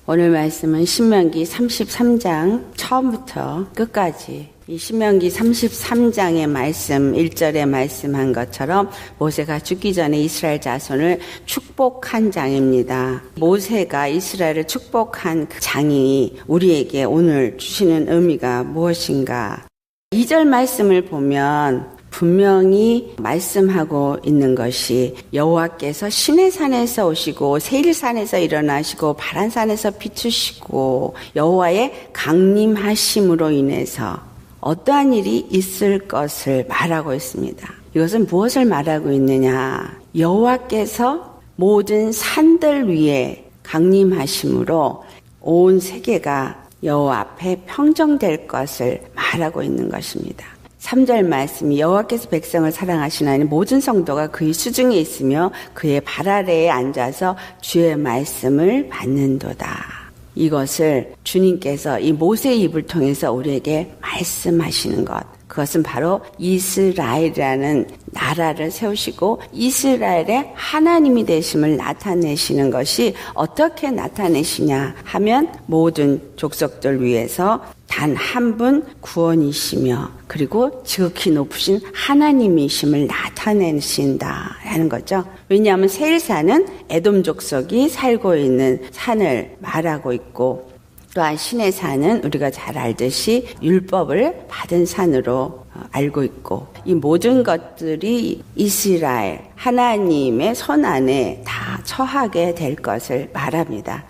오늘 말씀은 신명기 33장 처음부터 끝까지 이 신명기 33장의 말씀 1절에 말씀한 것처럼 모세가 죽기 전에 이스라엘 자손을 축복한 장입니다. 모세가 이스라엘을 축복한 그 장이 우리에게 오늘 주시는 의미가 무엇인가? 2절 말씀을 보면 분명히 말씀하고 있는 것이 여호와께서 시내산에서 오시고 세일산에서 일어나시고 바란산에서 비추시고 여호와의 강림하심으로 인해서 어떠한 일이 있을 것을 말하고 있습니다. 이것은 무엇을 말하고 있느냐? 여호와께서 모든 산들 위에 강림하심으로 온 세계가 여호와 앞에 평정될 것을 말하고 있는 것입니다. 3절 말씀이 여호와께서 백성을 사랑하시나니 모든 성도가 그의 수중에 있으며 그의 발 아래에 앉아서 주의 말씀을 받는도다. 이것을 주님께서 이 모세의 입을 통해서 우리에게 말씀하시는 것. 그것은 바로 이스라엘이라는 나라를 세우시고 이스라엘의 하나님이 되심을 나타내시는 것이 어떻게 나타내시냐 하면 모든 족속들 위해서 단 한 분 구원이시며 그리고 지극히 높으신 하나님이심을 나타내신다라는 거죠. 왜냐하면 세일산은 에돔 족속이 살고 있는 산을 말하고 있고 또한 시내산은 우리가 잘 알듯이 율법을 받은 산으로 알고 있고 이 모든 것들이 이스라엘 하나님의 손 안에 다 처하게 될 것을 말합니다.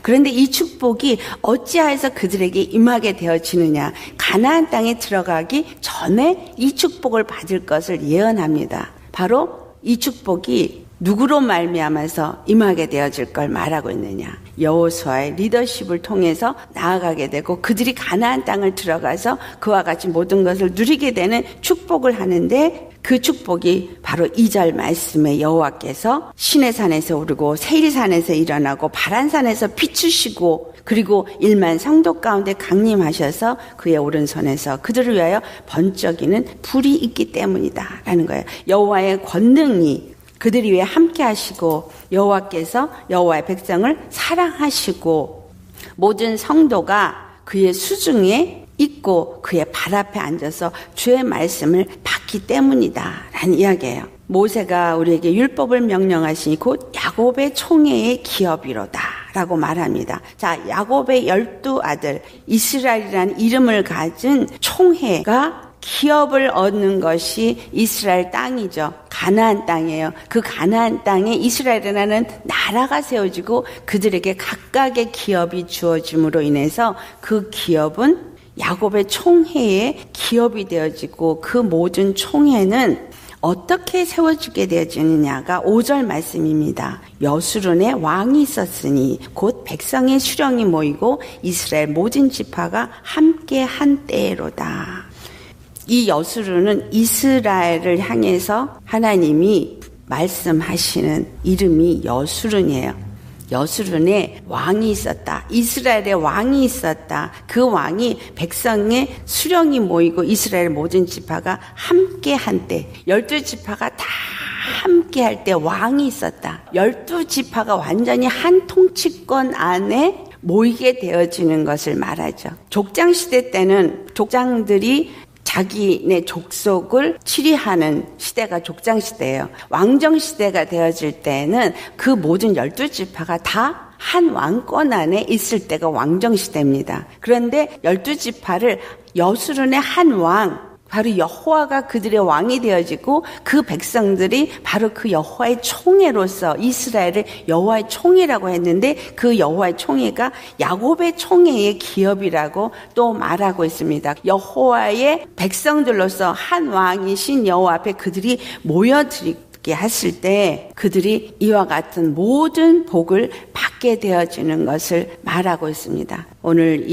그런데 이 축복이 어찌하여서 그들에게 임하게 되어지느냐? 가나안 땅에 들어가기 전에 이 축복을 받을 것을 예언합니다. 바로 이 축복이 누구로 말미암아서 임하게 되어질 걸 말하고 있느냐? 여호수아의 리더십을 통해서 나아가게 되고 그들이 가나안 땅을 들어가서 그와 같이 모든 것을 누리게 되는 축복을 하는데 그 축복이 바로 2절 말씀에 여호와께서 시내산에서 오르고 세일산에서 일어나고 바란산에서 비추시고 그리고 1만 성도 가운데 강림하셔서 그의 오른손에서 그들을 위하여 번쩍이는 불이 있기 때문이다 라는 거예요. 여호와의 권능이 그들이 위해 함께 하시고 여호와께서 여호와의 백성을 사랑하시고 모든 성도가 그의 수중에 있고 그의 발 앞에 앉아서 주의 말씀을 받기 때문이다 라는 이야기예요. 모세가 우리에게 율법을 명령하시니 곧 야곱의 총회의 기업이로다 라고 말합니다. 자, 야곱의 12아들 이스라엘이라는 이름을 가진 총회가 기업을 얻는 것이 이스라엘 땅이죠. 가나안 땅이에요. 그 가나안 땅에 이스라엘이라는 나라가 세워지고 그들에게 각각의 기업이 주어짐으로 인해서 그 기업은 야곱의 총회의 기업이 되어지고 그 모든 총회는 어떻게 세워지게 되어지느냐가 5절 말씀입니다. 여수론에 왕이 있었으니 곧 백성의 수령이 모이고 이스라엘 모든 지파가 함께 한 때로다. 이 여수론은 이스라엘을 향해서 하나님이 말씀하시는 이름이 여수론이에요. 여수론에 왕이 있었다. 이스라엘에 왕이 있었다. 그 왕이 백성의 수령이 모이고 이스라엘 모든 지파가 함께 한 때 12지파가 다 함께 할 때 왕이 있었다. 12지파가 완전히 한 통치권 안에 모이게 되어지는 것을 말하죠. 족장시대 때는 족장들이 자기네 족속을 치리하는 시대가 족장시대예요. 왕정시대가 되어질 때는 그 모든 12지파가 다 한 왕권 안에 있을 때가 왕정시대입니다. 그런데 12지파를 여수론의 한 왕, 바로 여호와가 그들의 왕이 되어지고 그 백성들이 바로 그 여호와의 총회로서 이스라엘을 여호와의 총회라고 했는데 그 여호와의 총회가 야곱의 총회의 기업이라고 또 말하고 있습니다. 여호와의 백성들로서 한 왕이신 여호와 앞에 그들이 모여들게 했을 때 그들이 이와 같은 모든 복을 받게 되어지는 것을 말하고 있습니다. 오늘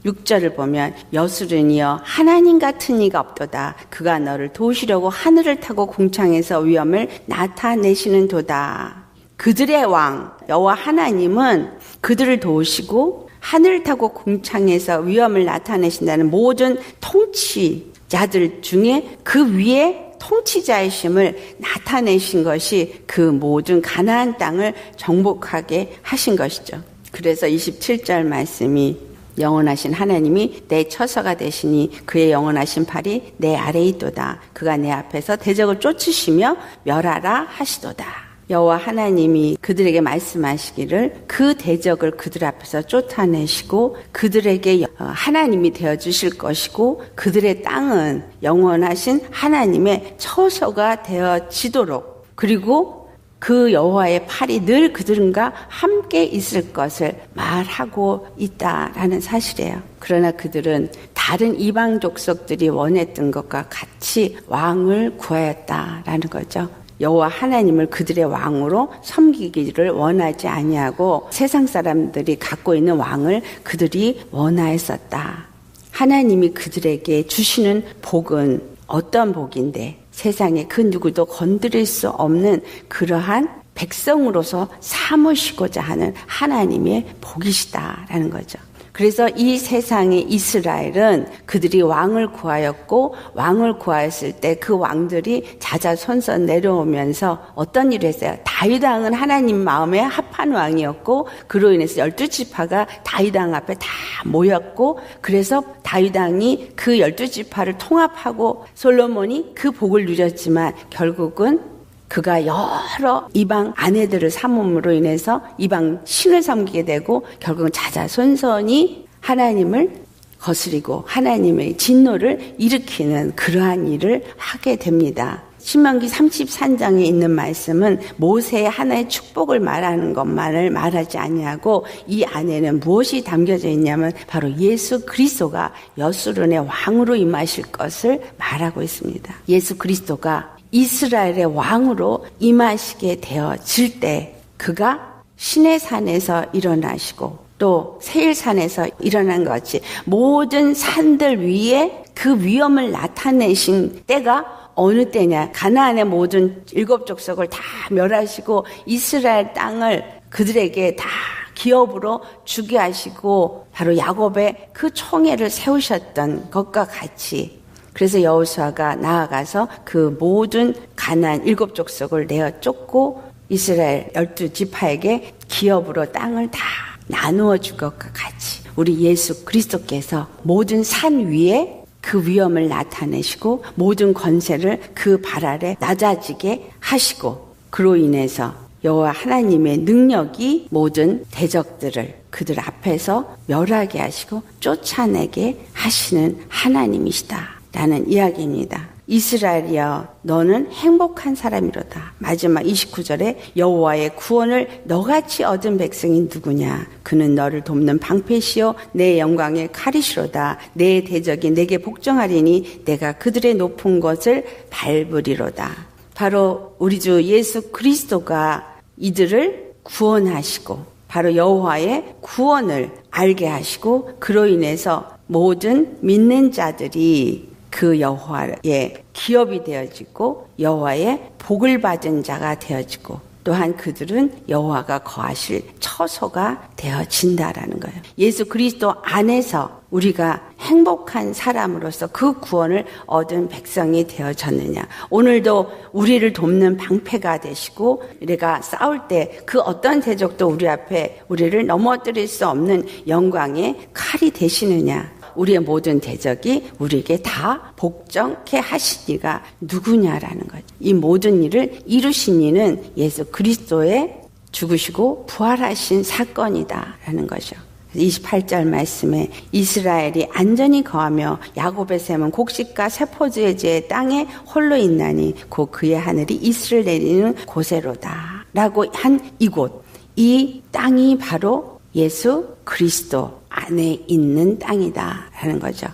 6절을 보면 여수론이여 하나님 같은 이가 없도다. 그가 너를 도우시려고 하늘을 타고 궁창에서 위엄을 나타내시는 도다. 그들의 왕 여호와 하나님은 그들을 도우시고 하늘을 타고 궁창에서 위엄을 나타내신다는 모든 통치자들 중에 그 위에 통치자이심을 나타내신 것이 그 모든 가나안 땅을 정복하게 하신 것이죠. 그래서 27절 말씀이 영원하신 하나님이 내 처소가 되시니 그의 영원하신 팔이 내 아래에 있도다. 그가 내 앞에서 대적을 쫓으시며 멸하라 하시도다. 여호와 하나님이 그들에게 말씀하시기를 그 대적을 그들 앞에서 쫓아내시고 그들에게 하나님이 되어주실 것이고 그들의 땅은 영원하신 하나님의 처소가 되어지도록 그리고 그 여호와의 팔이 늘 그들과 함께 있을 것을 말하고 있다라는 사실이에요. 그러나 그들은 다른 이방 족속들이 원했던 것과 같이 왕을 구하였다라는 거죠. 여호와 하나님을 그들의 왕으로 섬기기를 원하지 아니하고 세상 사람들이 갖고 있는 왕을 그들이 원하였었다. 하나님이 그들에게 주시는 복은 어떤 복인데 세상에 그 누구도 건드릴 수 없는 그러한 백성으로서 삼으시고자 하는 하나님의 복이시다라는 거죠. 그래서 이 세상의 이스라엘은 그들이 왕을 구하였고 왕을 구하였을 때 그 왕들이 자자손손 내려오면서 어떤 일을 했어요? 다윗 왕은 하나님 마음에 합한 왕이었고 그로 인해서 12지파가 다윗 왕 앞에 다 모였고 그래서 다윗 왕이 그 12지파를 통합하고 솔로몬이 그 복을 누렸지만 결국은 그가 여러 이방 아내들을 삼음으로 인해서 이방 신을 섬기게 되고 결국은 자자손손이 하나님을 거스리고 하나님의 진노를 일으키는 그러한 일을 하게 됩니다. 신명기 33장에 있는 말씀은 모세의 하나의 축복을 말하는 것만을 말하지 아니하고 이 안에는 무엇이 담겨져 있냐면 바로 예수 그리스도가 여수론의 왕으로 임하실 것을 말하고 있습니다. 예수 그리스도가 이스라엘의 왕으로 임하시게 되어질 때 그가 시내산에서 일어나시고 또 세일산에서 일어난 것 같이 모든 산들 위에 그 위엄을 나타내신 때가 어느 때냐? 가나안의 모든 7족속을 다 멸하시고 이스라엘 땅을 그들에게 다 기업으로 주게 하시고 바로 야곱의 그 총회를 세우셨던 것과 같이 그래서 여호수아가 나아가서 그 모든 가나안 7족속을 내어 쫓고 이스라엘 12지파에게 기업으로 땅을 다 나누어 줄 것과 같이 우리 예수 그리스도께서 모든 산 위에 그 위엄을 나타내시고 모든 권세를 그 발 아래 낮아지게 하시고 그로 인해서 여호와 하나님의 능력이 모든 대적들을 그들 앞에서 멸하게 하시고 쫓아내게 하시는 하나님이시다 라는 이야기입니다. 이스라엘이여 너는 행복한 사람이로다. 마지막 29절에 여호와의 구원을 너같이 얻은 백성이 누구냐. 그는 너를 돕는 방패시요 내 영광의 칼이시로다. 내 대적이 내게 복종하리니 내가 그들의 높은 것을 밟으리로다. 바로 우리 주 예수 그리스도가 이들을 구원하시고 바로 여호와의 구원을 알게 하시고 그로 인해서 모든 믿는 자들이 그 여호와의 기업이 되어지고 여호와의 복을 받은 자가 되어지고 또한 그들은 여호와가 거하실 처소가 되어진다라는 거예요. 예수 그리스도 안에서 우리가 행복한 사람으로서 그 구원을 얻은 백성이 되어졌느냐. 오늘도 우리를 돕는 방패가 되시고 우리가 싸울 때 그 어떤 대적도 우리 앞에 우리를 넘어뜨릴 수 없는 영광의 칼이 되시느냐. 우리의 모든 대적이 우리에게 다 복종케 하신 이가 누구냐라는 거죠. 이 모든 일을 이루신 이는 예수 그리스도의 죽으시고 부활하신 사건이다라는 거죠. 28절 말씀에 이스라엘이 안전히 거하며 야곱의 샘은 곡식과 세포주의 제 땅에 홀로 있나니 곧 그의 하늘이 이슬을 내리는 곳에로다 라고 한 이곳, 이 땅이 바로 예수 그리스도 안에 있는 땅이다 라는 거죠.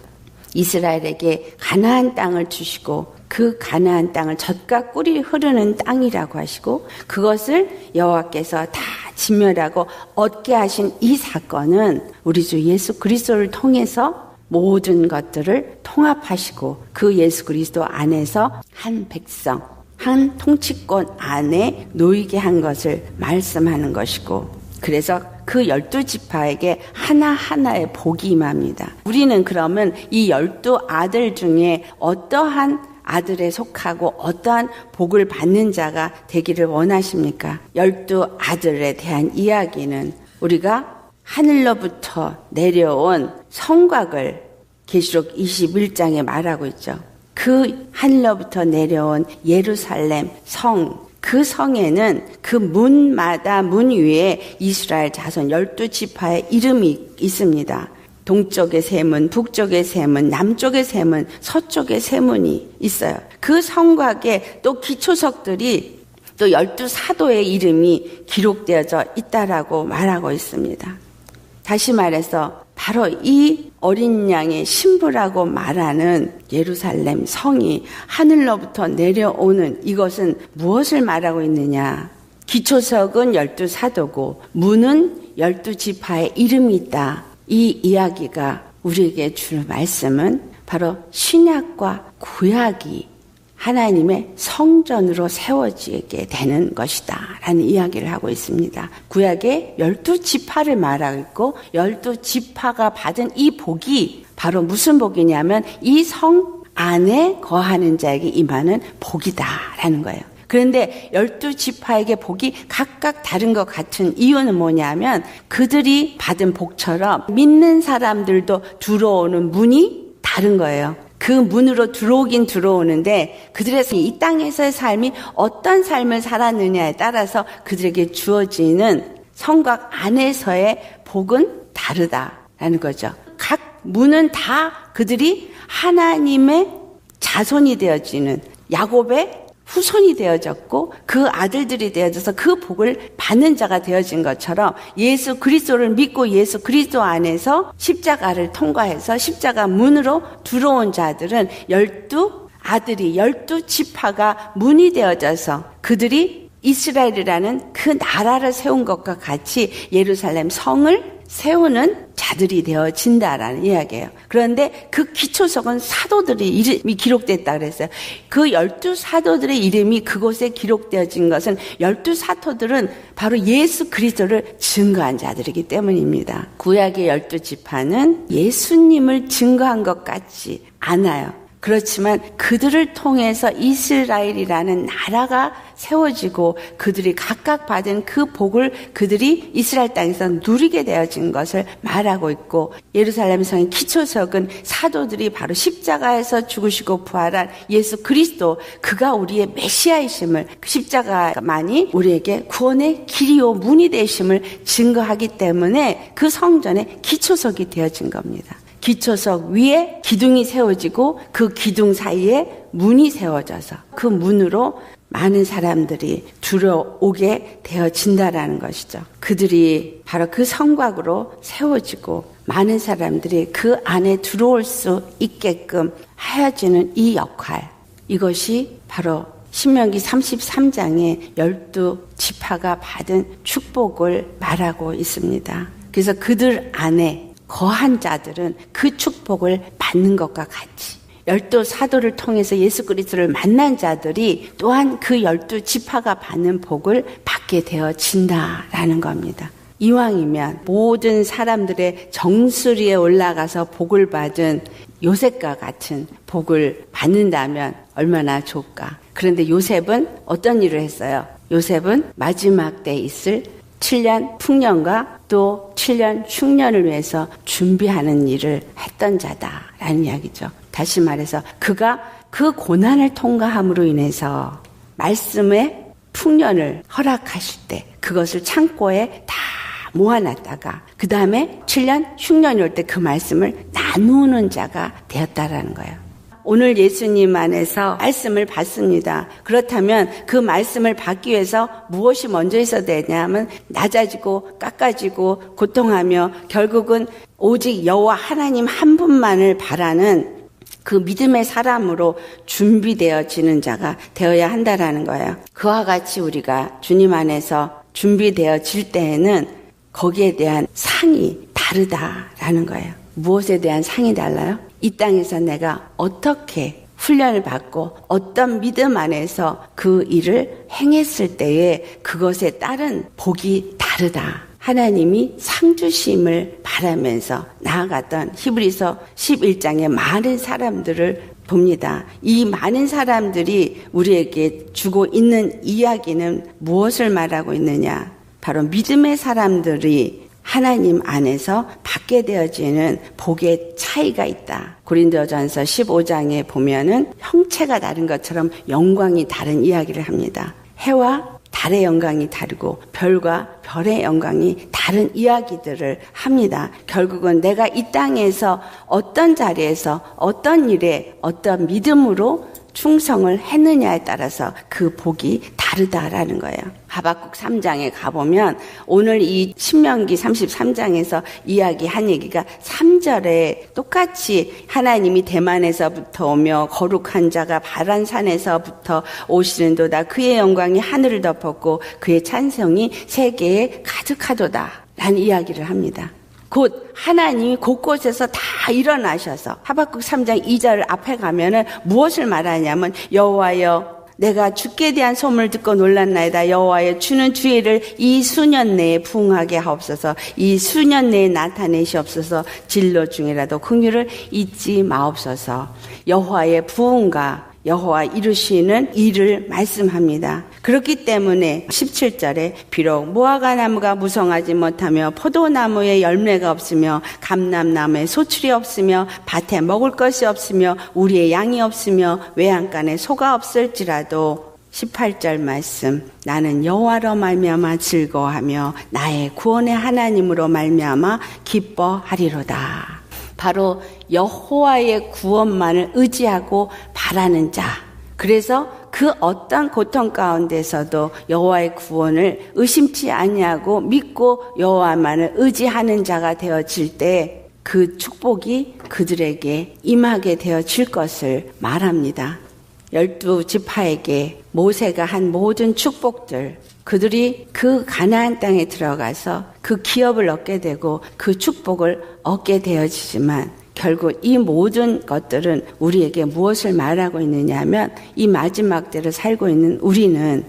이스라엘에게 가나안 땅을 주시고 그 가나안 땅을 젖과 꿀이 흐르는 땅이라고 하시고 그것을 여호와께서 다 진멸하고 얻게 하신 이 사건은 우리 주 예수 그리스도를 통해서 모든 것들을 통합하시고 그 예수 그리스도 안에서 한 백성, 한 통치권 안에 놓이게 한 것을 말씀하는 것이고 그래서 그 12지파에게 하나하나의 복이 임합니다. 우리는 그러면 이 12아들 중에 어떠한 아들에 속하고 어떠한 복을 받는 자가 되기를 원하십니까? 12아들에 대한 이야기는 우리가 하늘로부터 내려온 성곽을 계시록 21장에 말하고 있죠. 그 하늘로부터 내려온 예루살렘 성, 그 성에는 그 문마다 문 위에 이스라엘 자손 12지파의 이름이 있습니다. 동쪽의 세 문, 북쪽의 세 문, 남쪽의 세 문, 서쪽의 세 문이 있어요. 그 성곽에 또 기초석들이 또 12사도의 이름이 기록되어져 있다라고 말하고 있습니다. 다시 말해서 바로 이 어린 양의 신부라고 말하는 예루살렘 성이 하늘로부터 내려오는 이것은 무엇을 말하고 있느냐? 기초석은 12사도고 문은 12지파의 이름이 있다. 이 이야기가 우리에게 주는 말씀은 바로 신약과 구약이 하나님의 성전으로 세워지게 되는 것이다 라는 이야기를 하고 있습니다. 구약에 12지파를 말하고 있고 12지파가 받은 이 복이 바로 무슨 복이냐면 이 성 안에 거하는 자에게 임하는 복이다 라는 거예요. 그런데 12지파에게 복이 각각 다른 것 같은 이유는 뭐냐면 그들이 받은 복처럼 믿는 사람들도 들어오는 문이 다른 거예요. 그 문으로 들어오긴 들어오는데 그들의 이 땅에서의 삶이 어떤 삶을 살았느냐에 따라서 그들에게 주어지는 성곽 안에서의 복은 다르다라는 거죠. 각 문은 다 그들이 하나님의 자손이 되어지는 야곱의 후손이 되어졌고 그 아들들이 되어져서 그 복을 받는 자가 되어진 것처럼 예수 그리스도를 믿고 예수 그리스도 안에서 십자가를 통과해서 십자가 문으로 들어온 자들은 12지파가 문이 되어져서 그들이 이스라엘이라는 그 나라를 세운 것과 같이 예루살렘 성을 세우는 자들이 되어진다라는 이야기예요. 그런데 그 기초석은 사도들의 이름이 기록됐다 그랬어요. 그 12사도들의 이름이 그곳에 기록되어진 것은 12사도들은 바로 예수 그리스도를 증거한 자들이기 때문입니다. 구약의 12지파는 예수님을 증거한 것 같지 않아요. 그렇지만 그들을 통해서 이스라엘이라는 나라가 세워지고 그들이 각각 받은 그 복을 그들이 이스라엘 땅에서 누리게 되어진 것을 말하고 있고 예루살렘 성의 기초석은 사도들이 바로 십자가에서 죽으시고 부활한 예수 그리스도 그가 우리의 메시아이심을 십자가만이 우리에게 구원의 길이요 문이 되심을 증거하기 때문에 그 성전의 기초석이 되어진 겁니다. 기초석 위에 기둥이 세워지고 그 기둥 사이에 문이 세워져서 그 문으로 많은 사람들이 들어오게 되어진다라는 것이죠. 그들이 바로 그 성곽으로 세워지고 많은 사람들이 그 안에 들어올 수 있게끔 하여지는 이 역할, 이것이 바로 신명기 33장에 12지파가 받은 축복을 말하고 있습니다. 그래서 그들 안에 거한 자들은 그 축복을 받는 것과 같이 12사도를 통해서 예수 그리스도를 만난 자들이 또한 그 12지파가 받는 복을 받게 되어진다라는 겁니다. 이왕이면 모든 사람들의 정수리에 올라가서 복을 받은 요셉과 같은 복을 받는다면 얼마나 좋을까. 그런데 요셉은 어떤 일을 했어요? 요셉은 마지막 때 있을 7년 풍년과 또 7년 흉년을 위해서 준비하는 일을 했던 자다라는 이야기죠. 다시 말해서 그가 그 고난을 통과함으로 인해서 말씀의 풍년을 허락하실 때 그것을 창고에 다 모아놨다가 그 다음에 7년 흉년이 올 때 그 말씀을 나누는 자가 되었다라는 거예요. 오늘 예수님 안에서 말씀을 받습니다. 그렇다면 그 말씀을 받기 위해서 무엇이 먼저 있어야 되냐면 낮아지고 깎아지고 고통하며 결국은 오직 여호와 하나님 한 분만을 바라는 그 믿음의 사람으로 준비되어지는 자가 되어야 한다라는 거예요. 그와 같이 우리가 주님 안에서 준비되어질 때에는 거기에 대한 상이 다르다라는 거예요. 무엇에 대한 상이 달라요? 이 땅에서 내가 어떻게 훈련을 받고 어떤 믿음 안에서 그 일을 행했을 때에 그것에 따른 복이 다르다. 하나님이 상 주심을 바라면서 나아갔던 히브리서 11장의 많은 사람들을 봅니다. 이 많은 사람들이 우리에게 주고 있는 이야기는 무엇을 말하고 있느냐? 바로 믿음의 사람들이 하나님 안에서 받게 되어지는 복의 차이가 있다. 고린도전서 15장에 보면은 형체가 다른 것처럼 영광이 다른 이야기를 합니다. 해와 달의 영광이 다르고 별과 별의 영광이 다른 이야기들을 합니다. 결국은 내가 이 땅에서 어떤 자리에서 어떤 일에 어떤 믿음으로 충성을 했느냐에 따라서 그 복이 다르다라는 거예요. 하박국 3장에 가보면 오늘 이 신명기 33장에서 이야기한 얘기가 3절에 똑같이 하나님이 대만에서부터 오며 거룩한 자가 바란산에서부터 오시는도다. 그의 영광이 하늘을 덮었고 그의 찬송이 세계에 가득하도다 라는 이야기를 합니다. 곧 하나님이 곳곳에서 다 일어나셔서 하박국 3장 2절 앞에 가면은 무엇을 말하냐면 여호와여 내가 주께 대한 소문을 듣고 놀랐나이다. 여호와여 주는 주의를 이 수년 내에 부응하게 하옵소서. 이 수년 내에 나타내시옵소서. 진로 중이라도 긍휼을 잊지 마옵소서. 여호와의 부응과 여호와 이루시는 일을 말씀합니다. 그렇기 때문에 17절에 비록 무화과 나무가 무성하지 못하며 포도나무에 열매가 없으며 감람나무에 소출이 없으며 밭에 먹을 것이 없으며 우리의 양이 없으며 외양간에 소가 없을지라도 18절 말씀 나는 여호와로 말미암아 즐거워하며 나의 구원의 하나님으로 말미암아 기뻐하리로다. 바로 여호와의 구원만을 의지하고 바라는 자. 그래서 그 어떤 고통 가운데서도 여호와의 구원을 의심치 아니하고 믿고 여호와만을 의지하는 자가 되어질 때 그 축복이 그들에게 임하게 되어질 것을 말합니다. 12지파에게 모세가 한 모든 축복들, 그들이 그 가나안 땅에 들어가서 그 기업을 얻게 되고 그 축복을 얻게 되어지지만 결국 이 모든 것들은 우리에게 무엇을 말하고 있느냐 하면 이 마지막 때를 살고 있는 우리는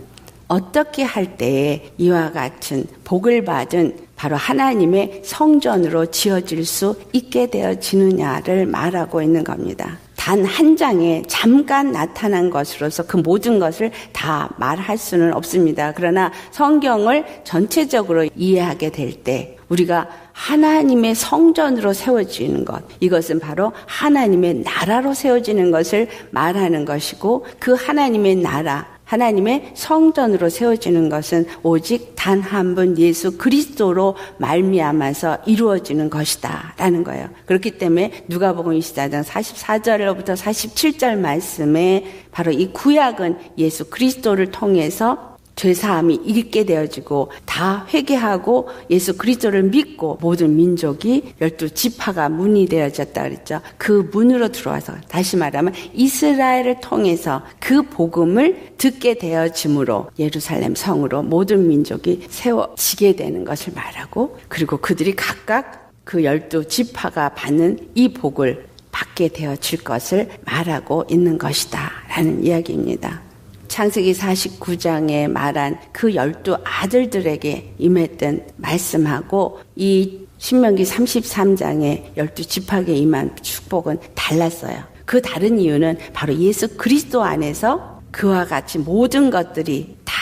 어떻게 할 때에 이와 같은 복을 받은 바로 하나님의 성전으로 지어질 수 있게 되어지느냐를 말하고 있는 겁니다. 단 한 장에 잠깐 나타난 것으로서 그 모든 것을 다 말할 수는 없습니다. 그러나 성경을 전체적으로 이해하게 될 때 우리가 하나님의 성전으로 세워지는 것, 이것은 바로 하나님의 나라로 세워지는 것을 말하는 것이고 그 하나님의 나라, 하나님의 성전으로 세워지는 것은 오직 단 한 분 예수 그리스도로 말미암아서 이루어지는 것이다 라는 거예요. 그렇기 때문에 누가복음 24장 44절로부터 47절 말씀에 바로 이 구약은 예수 그리스도를 통해서 죄사함이 있게 되어지고 다 회개하고 예수 그리스도를 믿고 모든 민족이 12지파가 문이 되어졌다 그랬죠. 그 문으로 들어와서 다시 말하면 이스라엘을 통해서 그 복음을 듣게 되어짐으로 예루살렘 성으로 모든 민족이 세워지게 되는 것을 말하고 그리고 그들이 각각 그 12지파가 받는 이 복을 받게 되어질 것을 말하고 있는 것이다 라는 이야기입니다. 창세기 49장에 말한 그 12아들들에게 임했던 말씀하고 이 신명기 33장에 12지파에게 임한 축복은 달랐어요. 그 다른 이유는 바로 예수 그리스도 안에서 그와 같이 모든 것들이 다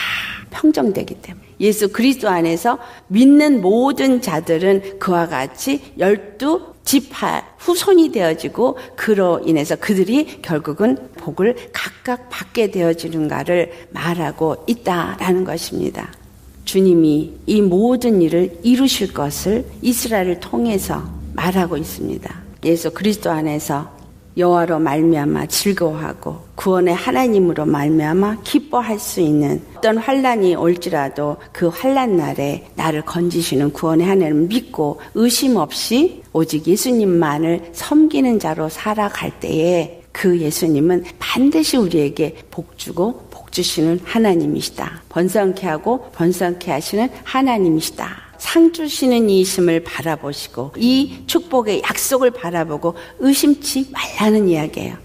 평정되기 때문에 예수 그리스도 안에서 믿는 모든 자들은 그와 같이 12지파 후손이 되어지고 그로 인해서 그들이 결국은 복을 각각 받게 되어지는가를 말하고 있다라는 것입니다. 주님이 이 모든 일을 이루실 것을 이스라엘을 통해서 말하고 있습니다. 예수 그리스도 안에서 여호와로 말미암아 즐거워하고 구원의 하나님으로 말미암아 기뻐할 수 있는 어떤 환난이 올지라도 그 환난 날에 나를 건지시는 구원의 하나님을 믿고 의심 없이 오직 예수님만을 섬기는 자로 살아갈 때에 그 예수님은 반드시 우리에게 복 주고 복 주시는 하나님이시다. 번성케 하고 번성케 하시는 하나님이시다. 상 주시는 이심을 바라보시고 이 축복의 약속을 바라보고 의심치 말라는 이야기예요.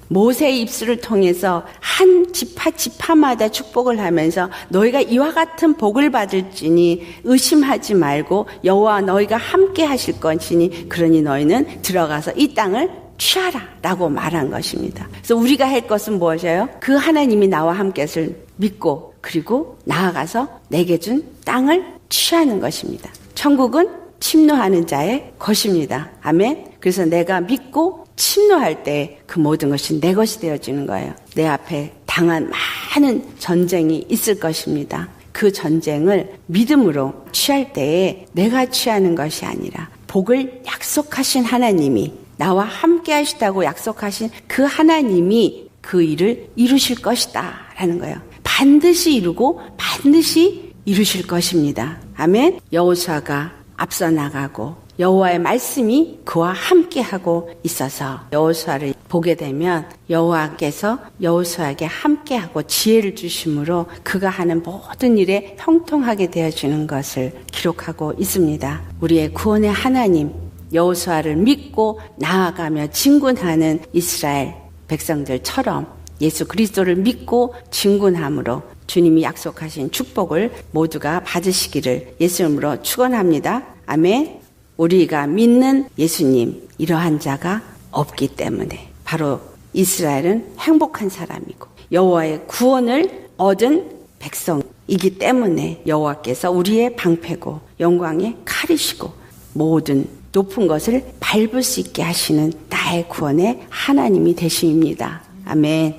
모세의 입술을 통해서 한 지파마다 축복을 하면서 너희가 이와 같은 복을 받을지니 의심하지 말고 여호와 너희가 함께 하실 것이니 그러니 너희는 들어가서 이 땅을 취하라 라고 말한 것입니다. 그래서 우리가 할 것은 무엇이에요? 그 하나님이 나와 함께 했을 믿고 그리고 나아가서 내게 준 땅을 취하는 것입니다. 천국은 침노하는 자의 것입니다. 아멘. 그래서 내가 믿고 침노할 때 그 모든 것이 내 것이 되어지는 거예요. 내 앞에 당한 많은 전쟁이 있을 것입니다. 그 전쟁을 믿음으로 취할 때에 내가 취하는 것이 아니라 복을 약속하신 하나님이, 나와 함께 하시다고 약속하신 그 하나님이 그 일을 이루실 것이다 라는 거예요. 반드시 이루고 반드시 이루실 것입니다. 아멘. 여호수아가 앞서 나가고 여호와의 말씀이 그와 함께하고 있어서 여호수아를 보게 되면 여호와께서 여호수아에게 함께하고 지혜를 주심으로 그가 하는 모든 일에 형통하게 되어지는 것을 기록하고 있습니다. 우리의 구원의 하나님 여호수아를 믿고 나아가며 진군하는 이스라엘 백성들처럼 예수 그리스도를 믿고 진군함으로 주님이 약속하신 축복을 모두가 받으시기를 예수 이름으로 축원합니다. 아멘. 우리가 믿는 예수님, 이러한 자가 없기 때문에 바로 이스라엘은 행복한 사람이고 여호와의 구원을 얻은 백성이기 때문에 여호와께서 우리의 방패고 영광의 칼이시고 모든 높은 것을 밟을 수 있게 하시는 나의 구원의 하나님이 되심입니다. 아멘.